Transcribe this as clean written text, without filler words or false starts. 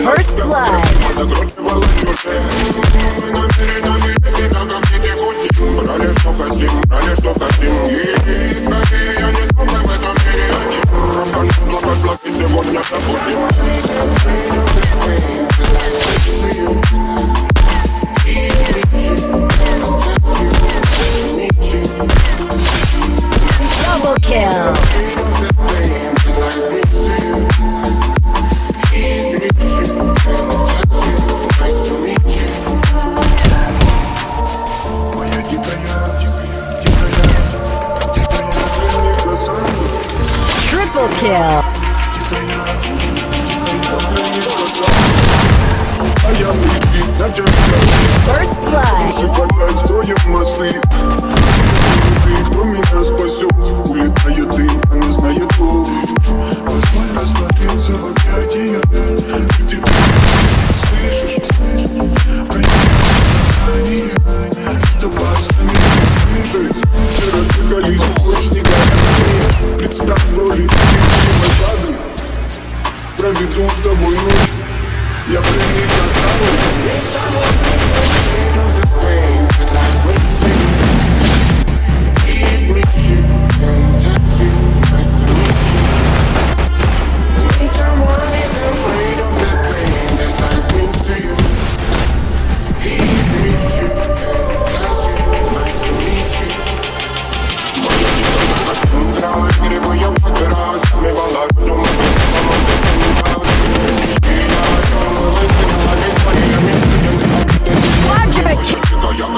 First blood. Double kill. Triple kill. First blood. Кто меня спасет? Улетает дым, а не знает пол. Позволь раствориться в объятиях. Ты тебя слышишь? Проявление сознания. Это важно меня слышать. Все разбегались источника. Представь роли назад. Проведу с тобой ночь. Я приник на самый.